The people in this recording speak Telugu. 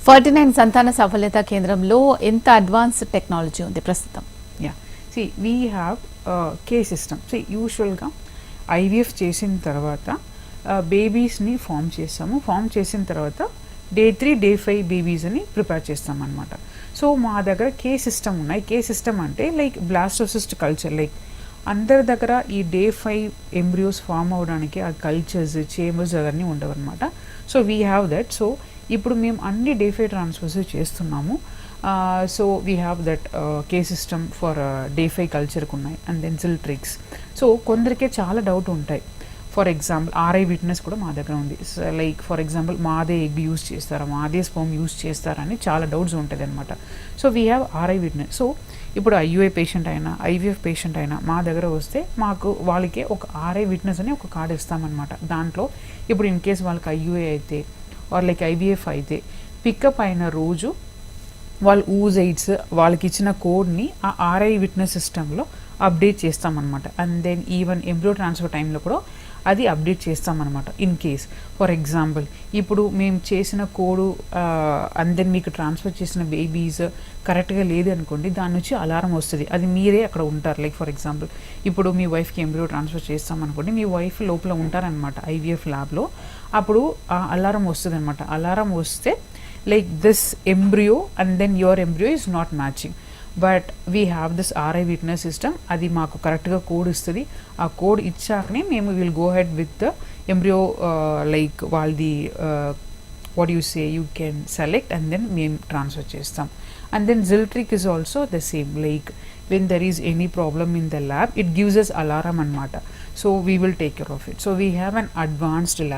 49 సంతాన సఫలత కేంద్రంలో ఎంత అడ్వాన్స్ టెక్నాలజీ ఉంది ప్రస్తుతం? We have K system. యూజువల్గా ఐవీఎఫ్ చేసిన తర్వాత బేబీస్ని ఫామ్ చేస్తాము. ఫామ్ చేసిన తర్వాత డే 3, డే 5 బేబీస్ అని ప్రిపేర్ చేస్తాం అనమాట. సో మా దగ్గర కే సిస్టమ్ ఉన్నాయి. కే సిస్టమ్ అంటే లైక్ బ్లాస్టోసిస్ట్ కల్చర్, లైక్ అందరి దగ్గర ఈ డే 5 ఎంబ్రియోస్ ఫామ్ అవడానికి ఆ కల్చర్స్, చేంబర్స్ అవన్నీ ఉండవు అనమాట. So we have that. So ఇప్పుడు మేము అన్ని డే 5 ట్రాన్స్ఫర్స్ చేస్తున్నాము. So we have that K system for day 5 కల్చర్కి ఉన్నాయి. And then సిల్ట్రిక్స్. సో కొందరికే చాలా డౌట్ ఉంటాయి. ఫర్ ఎగ్జాంపుల్ ఆర్ఐ విట్నెస్ కూడా మా దగ్గర ఉంది. లైక్ ఫర్ ఎగ్జాంపుల్ మాదే ఎగ్ యూస్ చేస్తారా, మాదే స్పర్మ్ యూస్ చేస్తారా అని చాలా డౌట్స్ ఉంటుంది అనమాట. So we have RI witness. So ఇప్పుడు ఐయుఐ పేషెంట్ అయినా, ఐవీఎఫ్ పేషెంట్ అయినా మా దగ్గర వస్తే మాకు వాళ్ళకి ఒక ఆర్ఐ విట్నెస్ అని ఒక కార్డు ఇస్తామన్నమాట. దాంట్లో ఇప్పుడు ఇన్ కేస్ వాళ్ళకి ఐయుఐ అయితే ఆర్ లైక్ ఐవీఎఫ్ అయితే పికప్ అయిన రోజు వాళ్ళు ఊజైడ్స్ వాళ్ళకి ఇచ్చిన కోడ్ని ఆ ఆర్ఐ విట్నెస్ సిస్టంలో అప్డేట్ చేస్తామన్నమాట. And then even embryo transfer టైంలో కూడా అది అప్డేట్ చేస్తామన్నమాట. ఇన్ కేస్ ఫర్ ఎగ్జాంపుల్ ఇప్పుడు మేము చేసిన కోడు అండ్ దెన్ మీకు ట్రాన్స్ఫర్ చేసిన బేబీస్ కరెక్ట్గా లేదు అనుకోండి, దాని నుంచి అలారం వస్తుంది. అది మీరే అక్కడ ఉంటారు. లైక్ ఫర్ ఎగ్జాంపుల్ ఇప్పుడు మీ వైఫ్కి ఎంబ్రియో ట్రాన్స్ఫర్ చేస్తామనుకోండి, మీ వైఫ్ లోపల ఉంటారనమాట ఐవీఎఫ్ ల్యాబ్లో. అప్పుడు ఆ అలారం వస్తుంది అనమాట. అలారం వస్తే like this embryo and then your embryo is not matching, but we have this RI witness system. అది మాకు కరెక్ట్గా కోడ్ ఇస్తుంది. ఆ కోడ్ ఇచ్చాకనే మేము will go head with the embryo, like వాళ్ళది what you say you can select and then మేము ట్రాన్స్ఫర్ చేస్తాం. And then Ziltric is also the same, like when there is any problem in the lab it gives us alarm అనమాట. So we will take care of it. So we have an advanced lab.